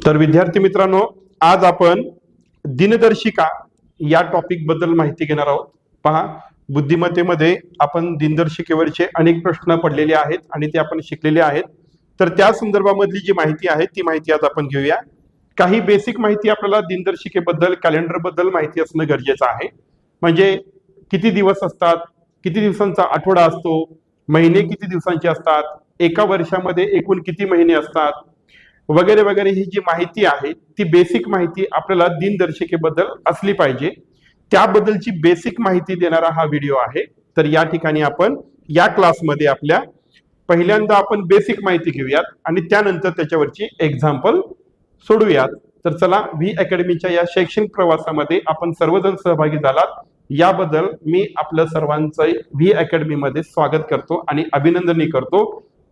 तर विद्यार्थी मित्रांनो, आज आपण दिनदर्शिका या टॉपिक बद्दल माहिती घेणार आहोत। पहा, बुद्धिमत्तेमध्ये आपण दिनदर्शिकेवरचे अनेक प्रश्न पडलेले आहेत आणि ते आपण शिकलेले आहेत। तर त्या संदर्भामधली जी माहिती आहे ती माहिती आज आपण घेऊया। काही बेसिक माहिती आपल्याला दिनदर्शिकेबद्दल, कॅलेंडर बद्दल माहिती असणं गरजेचं आहे। म्हणजे किती दिवस असतात, किती दिवसांचा आठवडा असतो, महिने किती दिवसांचे असतात, एका वर्षामध्ये एकूण किती महिने असतात वगैरे वगैरे, ही जी माहिती आहे ती बेसिक माहिती आपल्याला दिनदर्शिकेबद्दल असली पाहिजे। त्याबद्दलची बेसिक माहिती देणारा हा व्हिडिओ आहे। तर या ठिकाणी आपण या क्लासमध्ये आपल्या पहिल्यांदा आपण बेसिक माहिती घेऊयात आणि त्यानंतर त्याच्यावरची एक्झाम्पल सोडूयात। तर चला, व्ही अकॅडमीच्या या शैक्षणिक प्रवासामध्ये आपण सर्वजण सहभागी झालात याबद्दल मी आपलं सर्वांचं व्ही अकॅडमीमध्ये स्वागत करतो आणि अभिनंदनही करतो।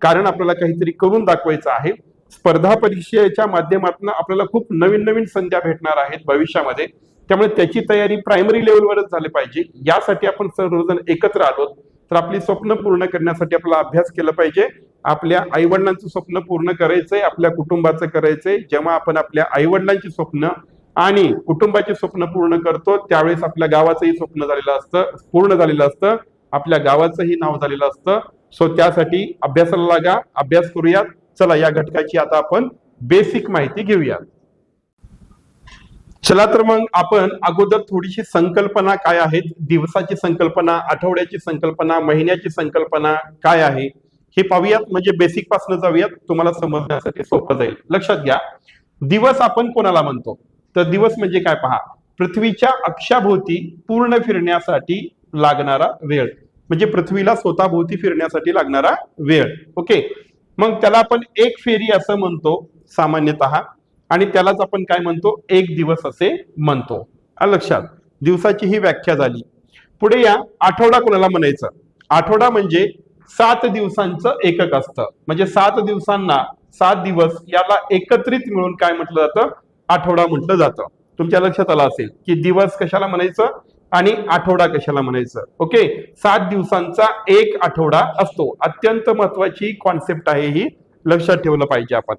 कारण आपल्याला काहीतरी करून दाखवायचं आहे। स्पर्धा परीक्षेच्या माध्यमातून आपल्याला खूप नवीन नवीन संध्या भेटणार आहेत भविष्यामध्ये, त्यामुळे त्याची तयारी प्रायमरी लेवलवरच झाली पाहिजे। यासाठी आपण सर्वजण एकत्र आलो। तर आपली स्वप्न पूर्ण करण्यासाठी आपला अभ्यास केला पाहिजे। आपल्या आईवडिलांचं स्वप्न पूर्ण करायचंय, आपल्या कुटुंबाचं करायचंय। जेव्हा आपण आपल्या आईवडिलांची स्वप्न आणि कुटुंबाचे स्वप्न पूर्ण करतो त्यावेळेस आपल्या गावाचंही स्वप्न झालेलं असतं, पूर्ण झालेलं असतं, आपल्या गावाचंही नाव झालेलं असतं। सो त्यासाठी अभ्यासाला लागा, अभ्यास करूयात। चला, या घटकाची आता आपण बेसिक माहिती घेऊया। चला तर मग आपण अगोदर थोडीशी संकल्पना काय आहेत, दिवसाची संकल्पना, आठवड्याची संकल्पना, महिन्याची संकल्पना काय आहे हे पाहूयात। म्हणजे बेसिक पासून जाऊयात, तुम्हाला समजण्यासाठी सोपं जाईल। लक्षात घ्या, दिवस आपण कोणाला म्हणतो? तर दिवस म्हणजे काय पहा, पृथ्वीच्या अक्षाभोवती पूर्ण फिरण्यासाठी लागणारा वेळ, म्हणजे पृथ्वीला स्वतःभोवती फिरण्यासाठी लागणारा वेळ। ओके, मग त्याला आपण एक फेरी असं म्हणतो सामान्यतः, आणि त्यालाच आपण काय म्हणतो, एक दिवस असे म्हणतो। लक्षात, दिवसाची ही व्याख्या झाली। पुढे या, आठवडा कोणाला म्हणायचं? आठवडा म्हणजे 7 दिवसांचं एकक असतं। म्हणजे 7 दिवसांना 7 दिवस याला एकत्रित मिळून काय म्हटलं जातं? आठवडा म्हटलं जातं। तुमच्या लक्षात आलं असेल की दिवस कशाला म्हणायचं आणि आठवडा कशाला म्हणायचं। ओके, 7 दिवसांचा एक आठवडा असतो। अत्यंत महत्वाची कॉन्सेप्ट आहे ही, लक्षात ठेवलं पाहिजे आपण।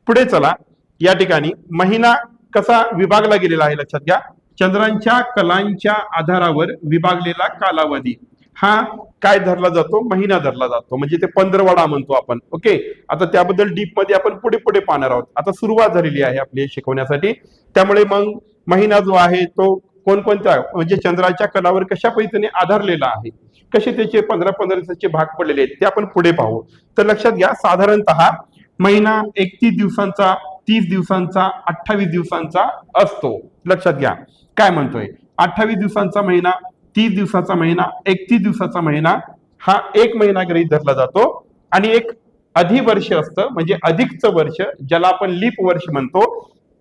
पुढे चला, या ठिकाणी महिना कसा विभागला गेलेला आहे लक्षात घ्या। चंद्रांच्या कलांच्या आधारावर विभागलेला कालावधी हा काय धरला जातो? महिना धरला जातो। म्हणजे ते पंधरवडा म्हणतो आपण। ओके, आता त्याबद्दल डीप मध्ये आपण पुढे पुढे पाहणार आहोत। आता सुरुवात झालेली आहे आपली शिकवण्यासाठी, त्यामुळे मग महिना जो आहे तो कोणकोणत्या, म्हणजे चंद्राच्या कलावर कशा पद्धतीने आधारलेला आहे, कसे त्याचे 15-15 दिवसाचे भाग पडलेले आहेत ते आपण पुढे पाहू। तर लक्षात घ्या, साधारणतः महिना 31 दिवसांचा, 30 दिवसांचा, 28 दिवसांचा असतो। लक्षात घ्या, काय म्हणतोय, 28 दिवसांचा महिना, 30 दिवसाचा महिना, 31 दिवसाचा महिना हा एक महिना गृहीत धरला जातो। आणि एक अधिवर्ष असतं, म्हणजे अधिकचं वर्ष, ज्याला आपण लीप वर्ष म्हणतो।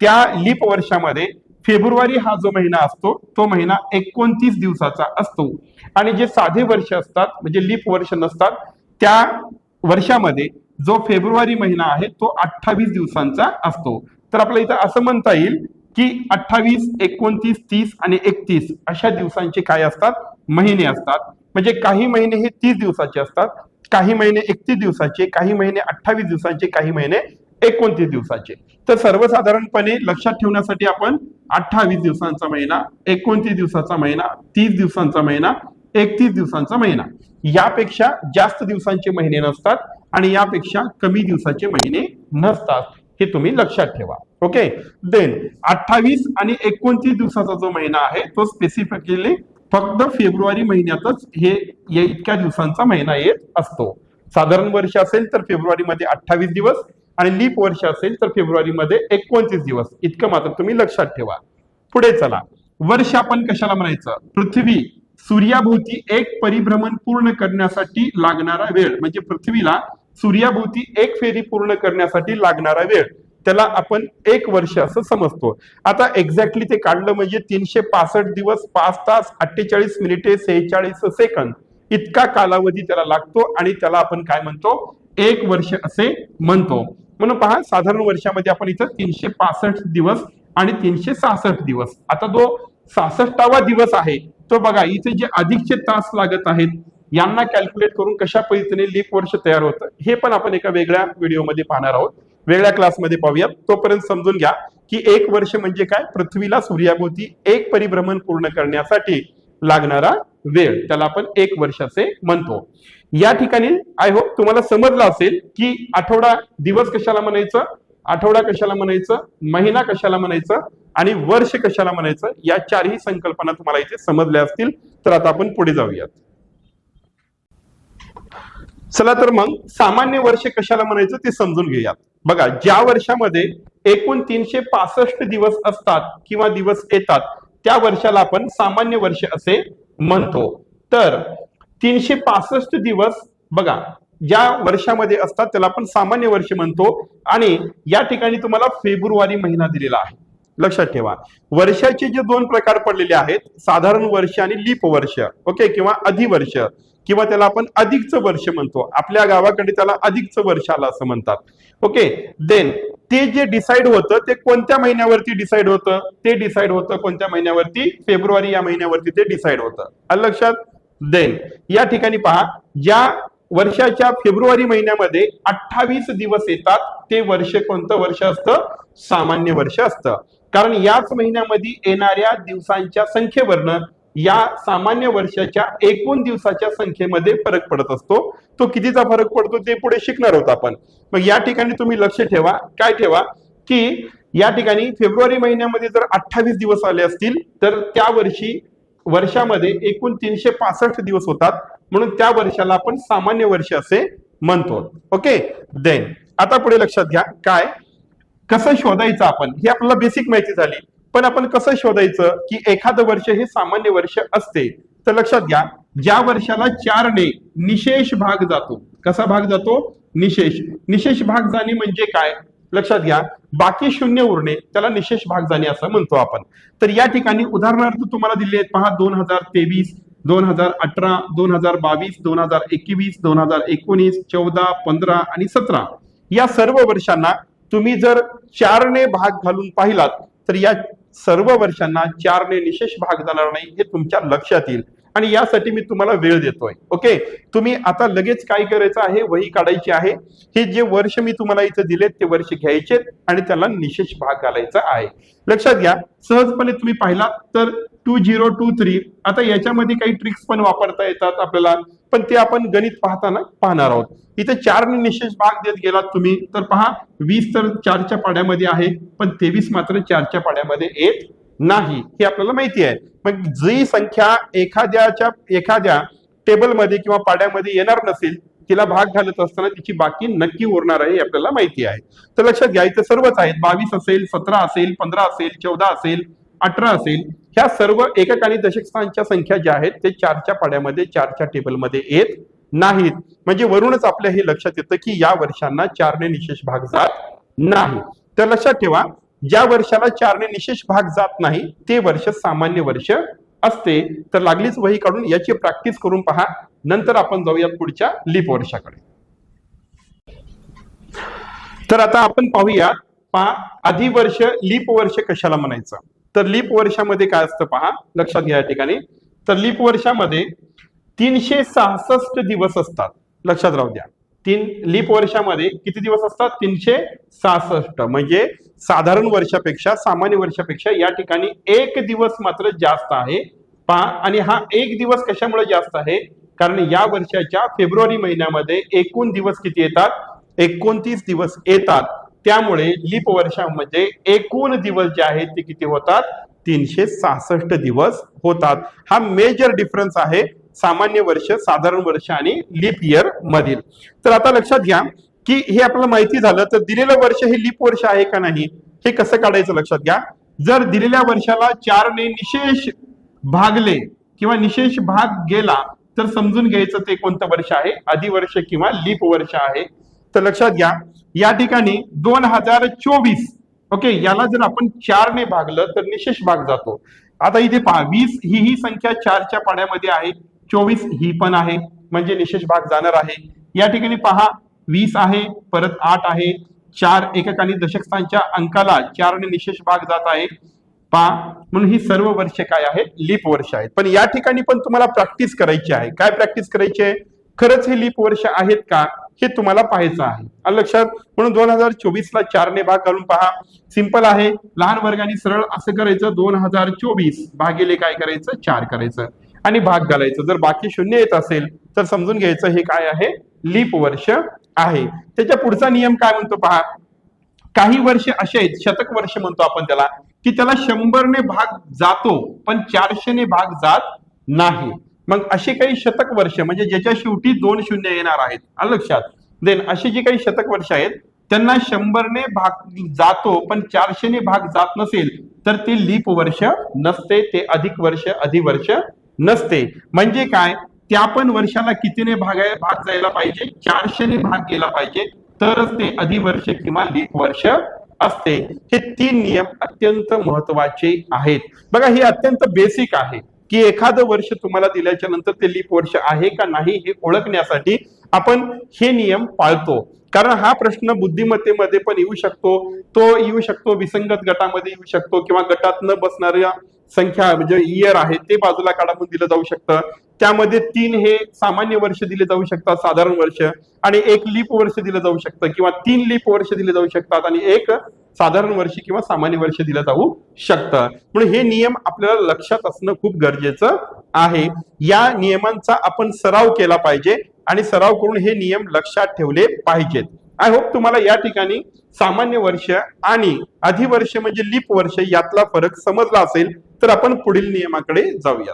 त्या लीप वर्षामध्ये फेब्रुवारी हा जो महिना असतो तो महिना 29 दिवसाचा असतो। आणि जे साधे वर्ष असतात, म्हणजे लीप वर्ष नसतात, त्या वर्षामध्ये जो फेब्रुवारी महिना आहे तो 28 दिवसांचा असतो। तर आपल्याला इथं असं म्हणता येईल की 28, 29, 30 आणि 31 अशा दिवसांचे काय असतात? महिने असतात। म्हणजे काही महिने हे 30 दिवसाचे असतात, काही महिने 31 दिवसाचे, काही महिने 28 दिवसाचे, काही महिने 29 दिवसाचे। तर सर्वसाधारणपणे लक्षात ठेवण्यासाठी आपण 28 दिवसांचा महिना, 29 दिवसाचा महिना, 30 दिवसांचा महिना, 31 दिवसांचा महिना, यापेक्षा जास्त दिवसांचे महिने नसतात आणि यापेक्षा कमी दिवसाचे महिने नसतात, हे तुम्ही लक्षात ठेवा। ओके, देन 28 आणि 29 दिवसाचा जो महिना आहे तो स्पेसिफिकली फक्त फेब्रुवारी महिन्यातच हे इतक्या दिवसांचा महिना येत असतो। साधारण वर्ष असेल तर फेब्रुवारीमध्ये 28 दिवस आणि लीप वर्ष असेल तर फेब्रुवारीमध्ये 29 दिवस, इतकं मात्र तुम्ही लक्षात ठेवा। पुढे चला, वर्ष आपण कशाला म्हणायचं? पृथ्वी सूर्याभोवती एक परिभ्रमण पूर्ण करण्यासाठी लागणारा वेळ, म्हणजे पृथ्वीला सूर्याभोवती एक फेरी पूर्ण करण्यासाठी लागणारा वेळ, त्याला आपण एक वर्ष असं समजतो। आता एक्झॅक्टली ते काढलं म्हणजे 365 दिवस, 5 तास, 48 मिनिटे, 46 सेकंद इतका कालावधी त्याला लागतो आणि त्याला आपण काय म्हणतो? एक वर्ष असे म्हणतो। म्हणून पहा, साधारण वर्षामध्ये आपण इथं 365 दिवस आणि 366 दिवस, आता जो 66वा दिवस आहे तो बघा, इथे जे अधिकचे तास लागत आहेत यांना कॅल्क्युलेट करून कशा पद्धतीने लीप वर्ष तयार होतं हे पण आपण एका वेगळ्या व्हिडिओमध्ये पाहणार आहोत। वेगळ्या क्लासमध्ये पाहूयात. तोपर्यंत समजून घ्या की एक वर्ष म्हणजे काय, पृथ्वीला सूर्याभोवती एक परिभ्रमण पूर्ण करण्यासाठी लागणारा वेळ, त्याला आपण एक वर्ष असे म्हणतो. या ठिकाणी आय होप तुम्हाला समजलं असेल की आठवडा दिवस कशाला म्हणायचं, आठवडा कशाला म्हणायचं, महिना कशाला म्हणायचं आणि वर्ष कशाला म्हणायचं, या चारही संकल्पना तुम्हाला इथे समजल्या असतील. तर आता आपण पुढे जाऊयात. चला तर मग सामान्य वर्ष कशाला म्हणायचं ते समजून घेऊयात. बघा, ज्या वर्षामध्ये एकूण 365 दिवस असतात किंवा दिवस येतात त्या वर्षाला आपण सामान्य वर्ष असे म्हणतो. तर 365 दिवस बघा ज्या वर्षामध्ये असतात त्याला आपण सामान्य वर्ष म्हणतो. आणि या ठिकाणी तुम्हाला फेब्रुवारी महिना दिलेला आहे. लक्षात ठेवा, वर्षाचे जे दोन प्रकार पडलेले आहेत, साधारण वर्ष आणि लीप वर्ष, ओके, किंवा अधिवर्ष, किंवा त्याला आपण अधिकचं वर्ष म्हणतो. आपल्या गावाकडे त्याला अधिकचं वर्ष आलं असं म्हणतात. ओके, देन ते जे डिसाइड होतं ते कोणत्या महिन्यावरती डिसाइड होतं, ते डिसाइड होतं कोणत्या महिन्यावरती, फेब्रुवारी या महिन्यावरती ते डिसाइड होतं. आलं लक्षात. देन या ठिकाणी पहा, ज्या वर्षाच्या फेब्रुवारी महिन्यामध्ये 28 दिवस येतात ते वर्ष कोणतं वर्ष असतं, सामान्य वर्ष असतं. कारण याच महिन्यामध्ये येणाऱ्या दिवसांच्या संख्येवरनं या सामान्य वर्षाच्या एकूण दिवसाच्या संख्येमध्ये फरक पडत असतो. तो कितीचा फरक पडतो ते पुढे शिकणार आहोत आपण. मग या ठिकाणी तुम्ही लक्ष ठेवा, काय ठेवा की या ठिकाणी फेब्रुवारी महिन्यामध्ये जर 28 दिवस आले असतील तर त्या वर्षी वर्षामध्ये एकूण 365 दिवस होतात, म्हणून त्या वर्षाला आपण सामान्य वर्ष असे म्हणतो. ओके, देन आता पुढे लक्षात घ्या, काय कसं शोधायचं आपण, हे आपल्याला बेसिक माहिती झाली. पण आपण कसं शोधायचं की एखादं वर्ष हे सामान्य वर्ष असते. तर लक्षात घ्या, ज्या वर्षाला 4 ने निशेष भाग जातो, कसा भाग जातो, निशेष. निशेष भाग जाणे म्हणजे काय, लक्षात घ्या, बाकी शून्य उरणे त्याला निशेष भाग जाणे असं म्हणतो आपण. तर या ठिकाणी उदाहरणार्थ तुम्हाला दिले आहेत पहा, 2023, 2018, 2022, 2021, 2019, 14, 15 आणि 17 या सर्व वर्षांना तुम्ही जर 4 ने भाग घालून पाहिलात तर या सर्व वर्षांना 4 ने निशेष भाग जाणार नाही, हे तुमच्या लक्षात येईल. आणि यासाठी मी तुम्हाला वेळ देतोय. ओके, तुम्ही आता लगेच काय करायचं आहे, वही काढायची आहे. हे जे वर्ष मी तुम्हाला इथे दिलेत ते वर्ष घ्यायचे आणि त्याला निशेष भाग घालायचा आहे. लक्षात घ्या, सहजपणे तुम्ही पाहिला तर 2023, आता याच्यामध्ये काही ट्रिक्स पण वापरता येतात आपल्याला, पण ते आपण गणित पाहताना पाहणार आहोत. इथे 4 ने निशेष भाग देत गेलात तुम्ही तर पहा, 20 तर 4च्या पाड्यामध्ये आहे, पण 23 मात्र 4च्या पाड्यामध्ये येत नाही, हे आपल्याला माहिती आहे. मग जी संख्या एखाद्या टेबलमध्ये किंवा पाड्यामध्ये येणार नसेल तिला भाग घालत असताना तिची बाकी नक्की उरणार आहे, हे आपल्याला माहिती आहे. तर लक्षात घ्या, इथे सर्वच आहेत, 22 असेल, 17 असेल, 15 असेल, 14 असेल, 18 असेल, ह्या सर्व एकक आणि दशक स्थानांच्या संख्या ज्या आहेत ते 4च्या पाड्यामध्ये 4च्या टेबलमध्ये येत नाहीत. म्हणजे वरूनच आपल्या हे लक्षात येतं की या वर्षांना 4 ने निशेष भाग जात नाही. तर लक्षात ठेवा, ज्या वर्षाला 4 ने निशेष भाग जात नाही ते वर्ष सामान्य वर्ष असते. तर लागलीच वही काढून याची प्रॅक्टिस करून पहा, नंतर आपण जाऊया पुढच्या लीप वर्षाकडे. तर आता आपण पाहूया, पहा अधिवर्ष लीप वर्ष कशाला म्हणायचं. तर लीप वर्षामध्ये काय असतं पहा, लक्षात घ्या या ठिकाणी. तर लीप वर्षामध्ये 366 दिवस असतात, लक्षात राहू द्या. लीप वर्षामध्ये किती दिवस असतात, 366. म्हणजे साधारण वर्षापेक्षा, सामान्य वर्षापेक्षा या ठिकाणी एक दिवस मात्र जास्त आहे पहा. आणि हा एक दिवस कशामुळे जास्त आहे, कारण या वर्षाच्या फेब्रुवारी महिन्यामध्ये एकूण दिवस किती येतात, 29 दिवस येतात. त्यामुळे लीप वर्षामध्ये एकूण दिवस जे आहेत ते किती होतात, 366 दिवस होतात. हा मेजर डिफरन्स आहे सामान्य वर्ष, साधारण वर्ष आणि लीप इयर मधील. तर आता लक्षात घ्या की हे आपल्याला माहिती झालं, तर दिलेलं वर्ष हे लीप वर्ष आहे का नाही हे कसं काढायचं लक्षात घ्या. जर दिलेल्या वर्षाला 4 ने निशेष भागले किंवा निशेष भाग गेला तर समजून घ्यायचं ते कोणतं वर्ष आहे, अधिवर्ष किंवा लीप वर्ष आहे. तर लक्षात घ्या, या ठिकाणी 2024, ओके, याला जर आपण 4 ने भागलं तर निशेष भाग जातो. आता इथे पहा, 20 ही संख्या 4च्या पाड्यामध्ये आहे, 24 ही पण आहे, म्हणजे निशेष भाग जाणार आहे. या ठिकाणी पहा, 20 आहे, परत 8 आहे, 4 एकक आणि दशक स्थानच्या अंकाला 4 ने निशेष भाग जात आहे पहा. म्हणून ही सर्व वर्ष काय आहेत, लीप वर्ष आहेत. पण या ठिकाणी पण तुम्हाला प्रॅक्टिस करायची आहे. काय प्रॅक्टिस करायची आहे, खरंच हे लीप वर्ष आहेत का, हे तुम्हाला पाहायचं आहे. आलं लक्षात? म्हणून 2024ला 4 ने भाग घालून पहा. सिंपल आहे. लहान वर्गाने सरळ असं करायचं, 2024 भागिले काय करायचं, 4 करायचं आणि भाग घालायचं. जर बाकी शून्य येत असेल तर समजून घ्यायचं हे काय आहे, लीप वर्ष आहे. त्याच्या पुढचा नियम काय म्हणतो पहा. काही वर्ष असे आहेत, शतक वर्ष म्हणतो आपण त्याला, की त्याला 100 ने भाग जातो पण 400 ने भाग जात नाही. मग असे काही शतक वर्ष म्हणजे ज्याच्या शेवटी 2 शून्य येणार आहेत. आलं लक्षात? देन अशी जी काही शतक वर्ष आहेत त्यांना 100 ने भाग जातो पण 400 ने भाग जात नसेल तर ते लीप वर्ष नसते, ते अधिक वर्ष, अधिवर्ष नसते. म्हणजे काय, त्या पण वर्षाला कितीने भाग जायला पाहिजे, 400 ने भाग गेला पाहिजे, तरच ते अधिवर्ष किंवा लीप वर्ष असते. हे 3 नियम अत्यंत महत्वाचे आहेत. बघा हे अत्यंत बेसिक आहे की एखादं वर्ष तुम्हाला दिल्याच्या नंतर ते लीप वर्ष आहे का नाही हे ओळखण्यासाठी आपण हे नियम पाळतो. कारण हा प्रश्न बुद्धिमत्तेमध्ये पण येऊ शकतो, तो येऊ शकतो विसंगत गटामध्ये येऊ शकतो, किंवा गटात न बसणाऱ्या संख्या म्हणजे इयर आहे ते बाजूला काढून दिलं जाऊ शकतं. त्यामध्ये 3 हे सामान्य वर्ष दिले जाऊ शकतात, साधारण वर्ष, आणि 1 लीप वर्ष दिलं जाऊ शकतं, किंवा 3 लीप वर्ष दिले जाऊ शकतात आणि 1 साधारण वर्ष किंवा सामान्य वर्ष दिलं जाऊ शकतं. म्हणून हे नियम आपल्याला लक्षात असणं खूप गरजेचं आहे. या नियमांचा आपण सराव केला पाहिजे आणि सराव करून हे नियम लक्षात ठेवले पाहिजेत. आय होप तुम्हाला या ठिकाणी सामान्य वर्ष आणि अधिवर्ष म्हणजे लीप वर्ष यातला फरक समजला असेल. तर आपण पुढील नियमाकडे जाऊया.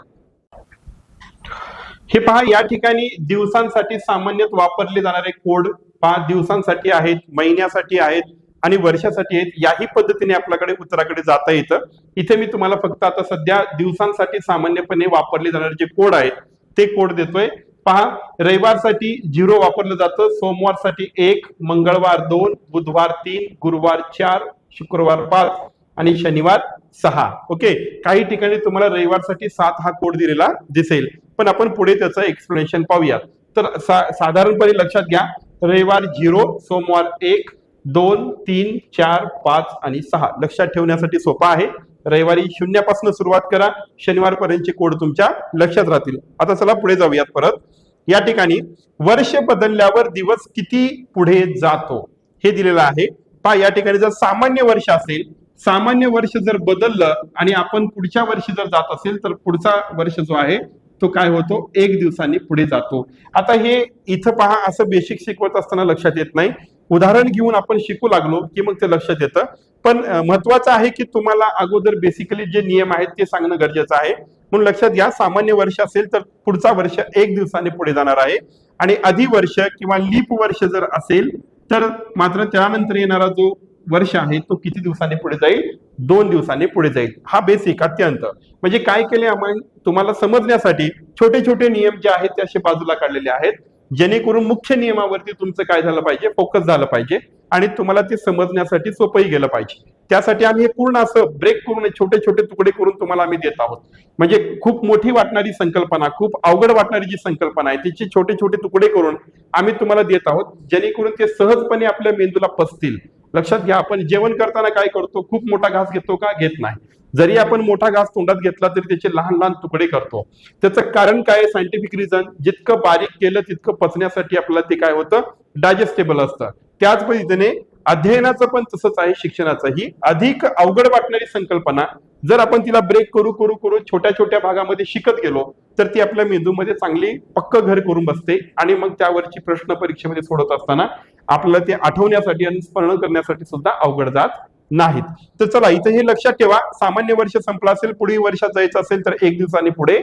हे पहा, या ठिकाणी दिवसांसाठी सामान्यत वापरले जाणारे कोड पहा, दिवसांसाठी आहेत, महिन्यासाठी आहेत आणि वर्षासाठी आहेत. याही पद्धतीने आपल्याकडे उत्तराकडे जाता येतं. इथे मी तुम्हाला फक्त आता सध्या दिवसांसाठी सामान्यपणे वापरले जाणारे जे कोड आहेत ते कोड देतोय. पहा, रविवारसाठी 0 वापरलं जातं, सोमवारसाठी 1, मंगळवार 2, बुधवार 3, गुरुवार 4, शुक्रवार 5 आणि शनिवार 6. ओके, काही ठिकाणी तुम्हाला रविवारसाठी 7 हा कोड दिलेला दिसेल, पण आपण पुढे त्याचं एक्सप्लेनेशन पाहूयात. तर साधारणपणे लक्षात घ्या, रविवार 0, सोमवार 1, 2, 3, 4, 5 आणि 6 लक्षात ठेवण्यासाठी सोपा आहे. रविवारी 0 पासून सुरुवात करा, शनिवार पर्यंतचे कोड तुमच्या लक्षात राहतील. आता चला पुढे जाऊयात परत. या ठिकाणी वर्ष बदलल्यावर दिवस किती पुढे जातो हे दिलेलं आहे. पहा, या ठिकाणी जर सामान्य वर्ष असेल, सामान्य वर्ष जर बदललं आणि आपण पुढच्या वर्षी जर जात असेल तर पुढचा वर्ष जो आहे तो काय होतो, 1 दिवसांनी पुढे जातो. आता हे इथं पहा, असं बेसिक शिकवत असताना लक्षात येत नाही, उदाहरण घेऊन आपण शिकू लागलो की मग ते लक्षात येतं. पण महत्वाचं आहे की तुम्हाला अगोदर बेसिकली जे नियम आहेत ते सांगणं गरजेचं आहे. म्हणून लक्षात घ्या, सामान्य वर्ष असेल तर पुढचा वर्ष 1 दिवसाने पुढे जाणार आहे, आणि अधिवर्ष किंवा लीप वर्ष जर असेल तर मात्र त्यानंतर येणारा जो वर्ष आहे तो किती दिवसांनी पुढे जाईल, 2 दिवसांनी पुढे जाईल. हा बेसिक अत्यंत म्हणजे काय केले आपण तुम्हाला समजण्यासाठी छोटे छोटे नियम जे आहेत ते असे बाजूला काढलेले आहेत, जेणेकरून मुख्य नियमावरती तुमचं काय झालं पाहिजे, फोकस झालं पाहिजे आणि तुम्हाला ते समजण्यासाठी सोपंही गेलं पाहिजे. त्यासाठी आम्ही हे पूर्ण असं ब्रेक करून छोटे छोटे तुकडे करून तुम्हाला आम्ही देत आहोत. म्हणजे खूप मोठी वाटणारी संकल्पना, खूप अवघड वाटणारी जी संकल्पना आहे तिचे छोटे छोटे तुकडे करून आम्ही तुम्हाला देत आहोत, जेणेकरून ते सहजपणे आपल्या मेंदूला पचतील. लक्षात घ्या, आपण जेवण करताना काय करतो, खूप मोठा घास घेतो का, घेत नाही. जरी आपण मोठा घास तोंडात घेतला तरी त्याचे लहान लहान तुकडे करतो. त्याचं कारण काय, सायंटिफिक रिझन, जितकं बारीक केलं तितकं पचण्यासाठी आपल्याला ते काय होतं, डायजेस्टेबल असतं. त्याच पद्धतीने अध्ययनाचं पण तसंच आहे, शिक्षणाचंही. अधिक अवघड वाटणारी संकल्पना जर आपण तिला ब्रेक करू करू करू छोट्या छोट्या भागामध्ये शिकत गेलो तर ती आपल्या मेंदूमध्ये चांगली पक्क घर करून बसते, आणि मग त्यावरची प्रश्न परीक्षेमध्ये सोडत असताना आपल्याला ते आठवण्यासाठी आणि स्मरण करण्यासाठी सुद्धा अवघड जात नाहीत. तर चला, इथे हे लक्षात ठेवा, सामान्य वर्ष संपला असेल, पुढील वर्षात जायचं असेल तर 1 दिवसांनी पुढे,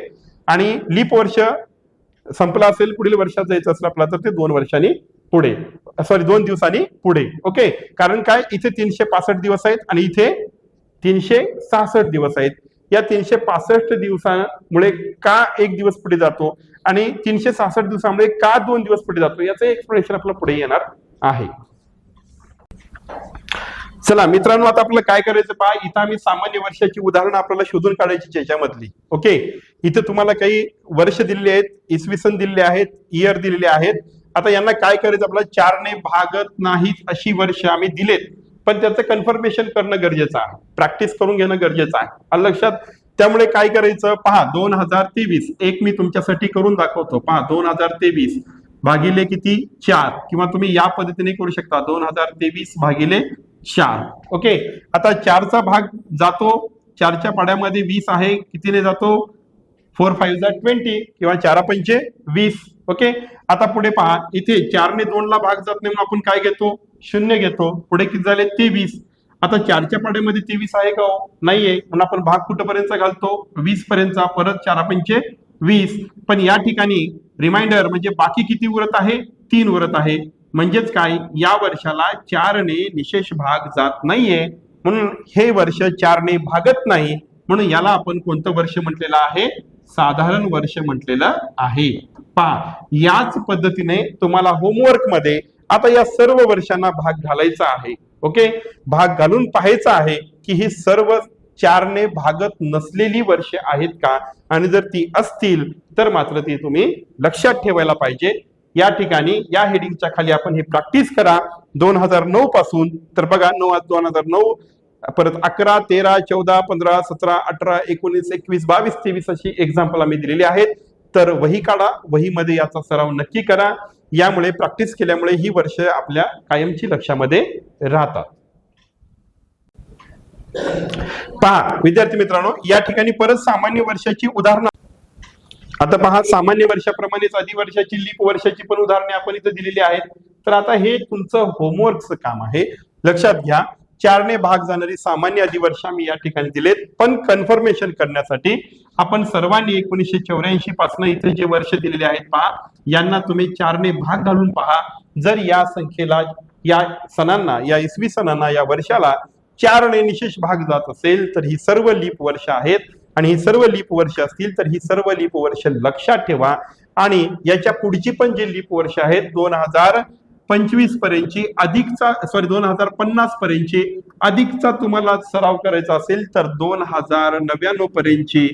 आणि लीप वर्ष संपला असेल, पुढील वर्षात जायचं असेल आपला तर ते 2 वर्षांनी पुढे, 2 दिवसांनी पुढे. ओके, कारण काय, इथे 365 दिवस आहेत आणि इथे 366 दिवस आहेत. या 365 दिवसामुळे का 1 दिवस पुढे जातो आणि 366 दिवसामुळे का 2 दिवस पुढे जातो याचं एक्सप्लेनेशन आपलं पुढे येणार आहे. चला मित्रांनो, आता आपल्याला काय करायचं पहा, इथं आम्ही सामान्य वर्षाची उदाहरणं आपल्याला शोधून काढायची त्याच्यामधली. ओके, इथं तुम्हाला काही वर्ष दिलेले आहेत, इसवी सन दिलेले आहेत, इयर दिलेले आहेत. आता यांना काय करायचं, आपल्याला 4 ने भागत नाहीत अशी वर्ष आम्ही दिलेत, पण त्याचं कन्फर्मेशन करणं गरजेचं आहे, प्रॅक्टिस करून घेणं गरजेचं आहे. आलं लक्षात? त्यामुळे काय करायचं पहा, 2023 एक मी तुमच्यासाठी करून दाखवतो. पहा, 2023 भागिले किती 4, किंवा तुम्ही या पद्धतीने करू शकता 2023 भागिले 4. ओके, आता 4चा भाग जातो, 4च्या पाड्यामध्ये 20 आहे, कितीने जातो 4 5 जा 20 किंवा 4 पंचे 20. ओके, आता पुढे पहा, इथे 4 ने 2 ला भाग जात नाही म्हणून आपण काय घेतो 0 घेतो. पुढे किती झाले 23. आता 4च्या पाड्यामध्ये 23 आहे का हो? नाहीये, म्हणून आपण भाग कुठपर्यंत घालतो 20 पर्यंतचा. परत 4 पंचे 20. पण या ठिकाणी रिमाइंडर म्हणजे बाकी किती उरत आहे 3 उरत आहे. म्हणजेच काय, या वर्षाला 4 ने निशेष भाग जात नाहीये, म्हणून हे वर्ष 4 ने भागत नाही, म्हणून याला आपण कोणतं वर्ष म्हटलेलं आहे साधारण वर्ष म्हटलेलं आहे. पहा, याच पद्धतीने तुम्हाला होमवर्क मध्ये आता या सर्व वर्षांना भाग घालायचा आहे. ओके, भाग घालून पाहायचं आहे की ही सर्व 4 ने भागत नसलेली वर्षे आहेत का, आणि जर ती असतील तर मात्र ती तुम्ही लक्षात ठेवायला पाहिजे. या ठिकाणी या हेडिंगच्या खाली आपण हे प्रॅक्टिस करा 2009 पासून. तर बघा 2009, परत 11, 13, 14, 15, 17, 18, 19, 21, 22, 23 अशी एक्झाम्पल आम्ही दिलेली आहेत. तर वही काढा, वहीमध्ये याचा सराव नक्की करा. यामुळे प्रॅक्टिस केल्यामुळे ही वर्ष आपल्या कायमची लक्षामध्ये राहतात. पहा विद्यार्थी मित्रांनो, या ठिकाणी परत सामान्य वर्षाची उदाहरणं. आता पहा, सामान्य वर्षाप्रमाणेच आधी वर्षाची लीप वर्षाची पण उदाहरणे आपण इथे दिलेली आहेत. तर आता हे तुमचं होमवर्कचं काम आहे. लक्षात घ्या, 4 ने भाग जाणारी सामान्य अधिवर्ष मी या ठिकाणी दिलेत, पण कन्फर्मेशन करण्यासाठी आपण सर्वांनी 1984 पासून इथे जे वर्ष दिलेले आहेत पहा, यांना तुम्ही 4 ने भाग घालून पहा. जर या संख्येला, या सणांना, या इसवी सणांना, या वर्षाला 4 ने निशेष भाग जात असेल तर ही सर्व लीप वर्ष आहेत, आणि ही सर्व लीप वर्ष असतील तर ही सर्व लीप वर्ष लक्षात ठेवा. आणि याच्या पुढची पण जे लीप वर्ष आहेत 2025 पर्यंतची अधिकचा, 2050 पर्यंतची अधिकचा तुम्हाला सराव करायचा असेल तर 2099 पर्यंतची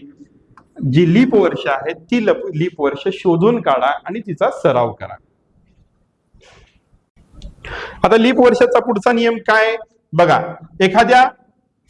जी लीप वर्ष आहेत ती लीप वर्ष शोधून काढा आणि तिचा सराव करा. आता लीप वर्षाचा पुढचा नियम काय बघा, एखाद्या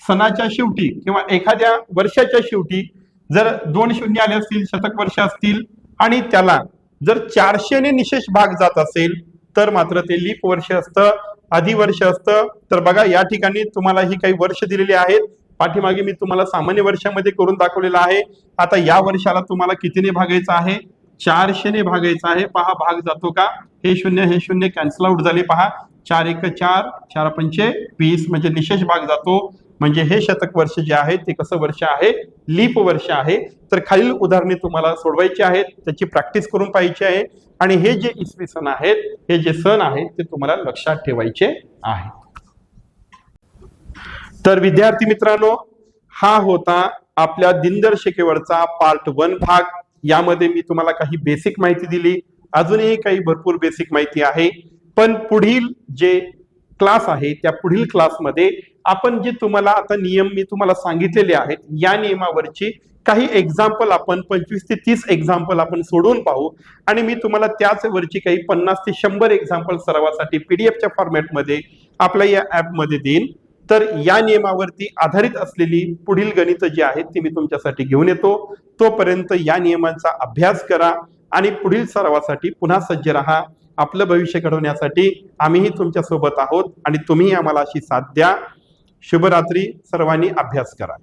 सणाच्या शेवटी किंवा एखाद्या वर्षाच्या शेवटी जर 2 शून्य आले असतील, शतक वर्ष असतील, आणि त्याला जर 400 ने निशेष भाग जात असेल तर मात्र ते लीप वर्ष असतं, अधिवर्ष असतं. तर बघा या ठिकाणी तुम्हाला ही काही वर्ष दिलेली आहेत. पाठीमागे मी तुम्हाला सामान्य वर्षामध्ये करून दाखवलेलं आहे. आता या वर्षाला तुम्हाला कितीने भागायचं आहे 400 ने भागायचं आहे. पहा भाग जातो का, हे शून्य कॅन्सल आउट झाले. पहा 4 1 4, 4 पंचे 20 म्हणजे निशेष भाग जातो. म्हणजे हे शतक वर्ष जे आहे ते कसं वर्ष आहे लीप वर्ष आहे. तर खालील उदाहरणे तुम्हाला सोडवायची आहेत, त्याची प्रॅक्टिस करून पाहायची आहे, आणि हे जे इसवी सण आहेत, हे जे सण आहेत ते तुम्हाला लक्षात ठेवायचे आहे. तर विद्यार्थी मित्रांनो, हा होता आपल्या दिनदर्शिकेवरचा पार्ट 1 भाग. यामध्ये मी तुम्हाला काही बेसिक माहिती दिली, अजूनही काही भरपूर बेसिक माहिती आहे. पण पुढील जे क्लास आहे त्या पुढील क्लासमध्ये आपण जे तुम्हाला आता नियम मी तुम्हाला सांगितलेले आहेत, या नियमावरची काही एक्झाम्पल आपण 25 ते 30 एक्झाम्पल आपण सोडून पाहू, आणि मी तुम्हाला त्याच वरची काही 50 ते 100 एक्झाम्पल सरावासाठी पीडीएफच्या फॉर्मॅटमध्ये आपल्या या ऍपमध्ये देईन. तर या नियमावरती आधारित असलेली पुढील गणित जे आहेत ती मी तुमच्यासाठी घेऊन येतो. तोपर्यंत या नियमांचा अभ्यास करा आणि पुढील सरावासाठी पुन्हा सज्ज राहा. आपलं भविष्य घडवण्यासाठी आम्हीही तुमच्या सोबत आहोत आणि तुम्ही आम्हाला अशी साथ द्या. शुभरात्री. सर्वांनी अभ्यास करा.